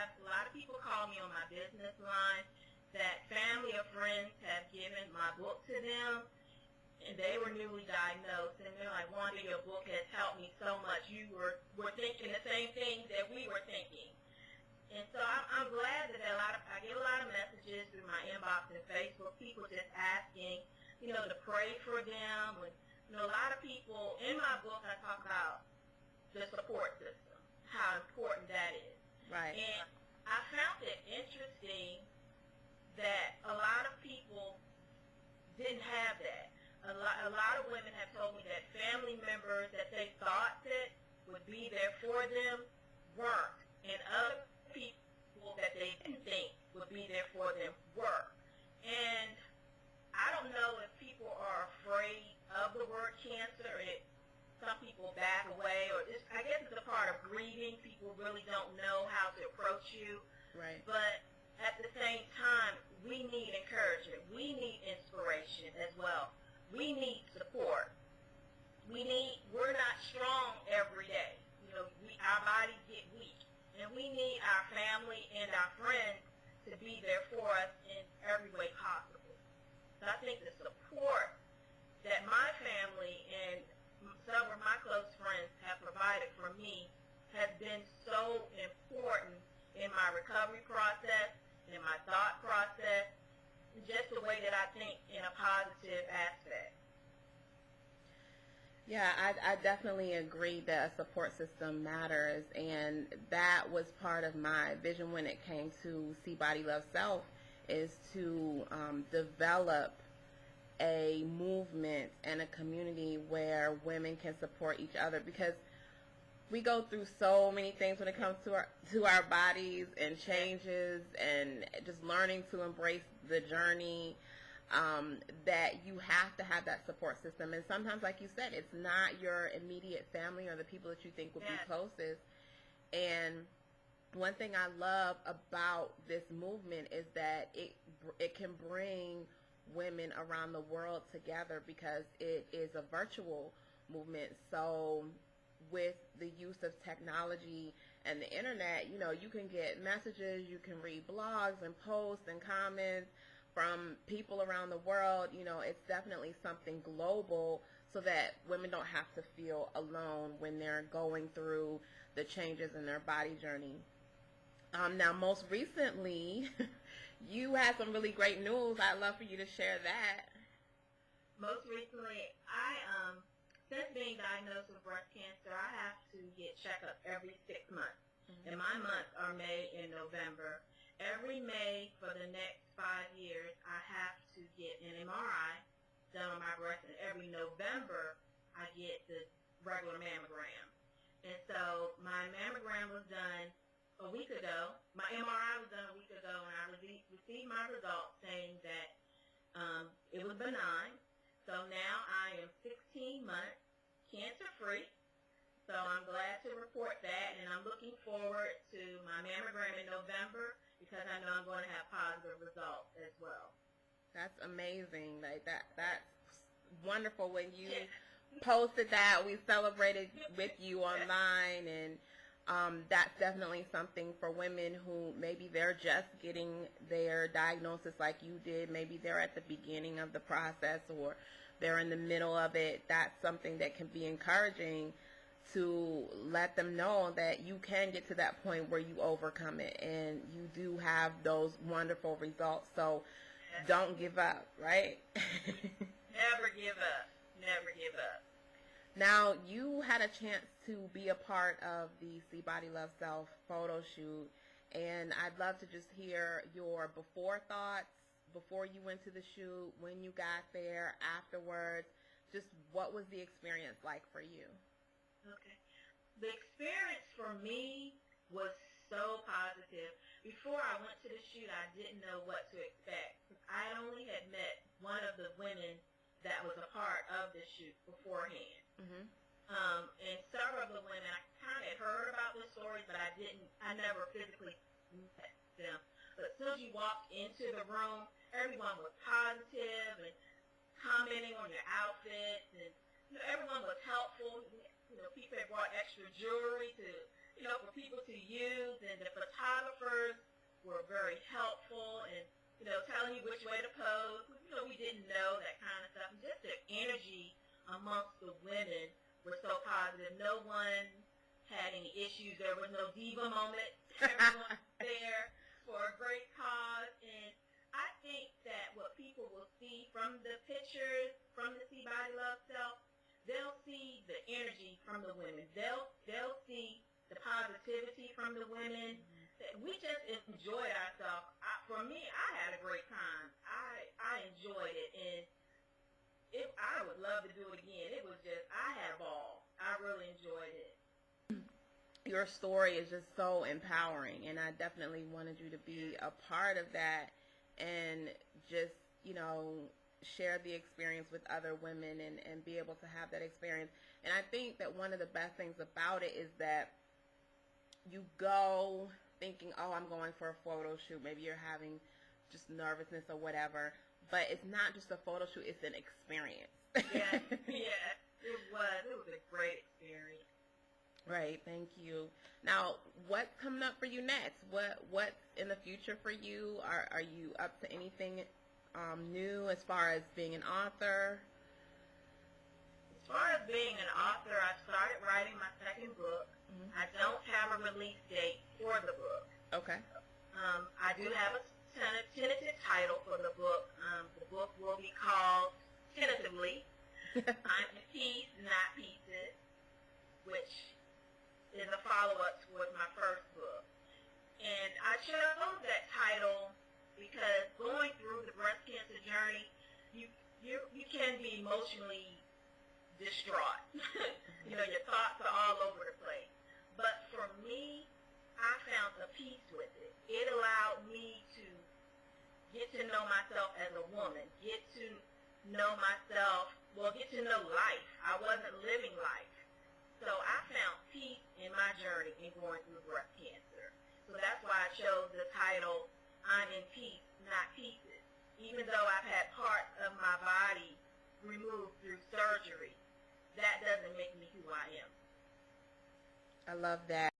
have a lot of people call me on my business line that family or friends have given my book to them, and they were newly diagnosed, and they're like, Wanda, your book has helped me so much. You were thinking the same things that we were thinking. And so I'm glad that I get a lot of messages through my inbox and Facebook, people just asking, to pray for them. And, a lot of people, in my book, I talk about the support system, how important that is. Right. And I found it interesting that a lot of people didn't have that. A lot of women have told me that family members that they thought that would be there for them weren't. And other people that they didn't think would be there for them were. And I don't know if people are afraid of the word cancer. Some people back away, or I guess it's a part of grieving. People really don't know how to approach you. Right. But at the same time, we need encouragement. We need inspiration as well. We need support. We're not strong every day. Our bodies get weak. And we need our family and our friends to be there for us in every way possible. So I think the support that my family and some of my close friends have provided for me has been so important in my recovery process, in my thought process, just the way that I think in a positive aspect. Yeah, I definitely agree that a support system matters, and that was part of my vision when it came to See Body Love Self, is to develop a movement and a community where women can support each other, because we go through so many things when it comes to our bodies and changes and just learning to embrace the journey. That you have to have that support system. And sometimes, like you said, it's not your immediate family or the people that you think would be closest. And one thing I love about this movement is that it can bring women around the world together, because it is a virtual movement. So with the use of technology and the internet, you can get messages, you can read blogs and posts and comments from people around the world. It's definitely something global, so that women don't have to feel alone when they're going through the changes in their body journey. Now, most recently, you had some really great news. I'd love for you to share that. Most recently, since being diagnosed with breast cancer, I have to get checkup every 6 months. Mm-hmm. And my months are May and November. Every May for the next 5 years, I have to get an MRI done on my breast, and every November, I get the regular mammogram. And so my mammogram was done a week ago. My MRI was done a week ago, and I received my results saying that it was benign. So now I am 16 months cancer-free. So I'm glad to report that, and I'm looking forward to my mammogram in November, because I know I'm going to have positive results as well. That's amazing. That's wonderful. When you posted that, we celebrated with you online, and that's definitely something for women who maybe they're just getting their diagnosis like you did. Maybe they're at the beginning of the process, or they're in the middle of it. That's something that can be encouraging, to let them know that you can get to that point where you overcome it and you do have those wonderful results. So don't give up, right? Never give up. Never give up. Now, you had a chance to be a part of the See Body Love Self photo shoot, and I'd love to just hear your before thoughts, before you went to the shoot, when you got there, afterwards. Just what was the experience like for you? Okay. The experience for me was so positive. Before I went to the shoot, I didn't know what to expect. I only had met one of the women that was a part of the shoot beforehand. Mm-hmm. And several of the women, I kind of heard about the stories, but I never physically met them. But as soon as you walked into the room, everyone was positive and commenting on your outfits, and everyone was helpful. People had brought extra jewelry for people to use, and the photographers were very helpful and, telling you which way to pose. We didn't know that kind of stuff. And just the energy amongst the women were so positive. No one had any issues. There was no diva moment. Everyone was there for a great cause. And I think that what people will see from the pictures, from the See Body Love Self, they'll see the energy from the women. They'll see the positivity from the women. We just enjoyed ourselves. For me, I had a great time. I enjoyed it, and I would love to do it again. It was just, I had a ball. I really enjoyed it. Your story is just so empowering, and I definitely wanted you to be a part of that and just, share the experience with other women and be able to have that experience. And I think that one of the best things about it is that you go thinking, oh, I'm going for a photo shoot. Maybe you're having just nervousness or whatever. But it's not just a photo shoot. It's an experience. Yeah, it was. It was a great experience. Right, thank you. Now, what's coming up for you next? What's in the future for you? Are you up to anything new as far as being an author? As far as being an author, I started writing my second book. I don't have a release date for the book. Okay. I do have a tentative title for the book. The book will be called, tentatively, I'm in Peace, Not Pieces, which is a follow-up to my first book. And I chose that title because going through the breast cancer journey, you can be emotionally distraught. Your thoughts are all over the place. But for me, I found a peace with it. It allowed me to get to know myself as a woman, get to know myself, get to know life. I wasn't living life. So I found peace in my journey in going through breast cancer. So that's why I chose the title, I'm in Peace, Not Pieces. Even though I've had parts of my body removed through surgery, that doesn't make me who I am. I love that.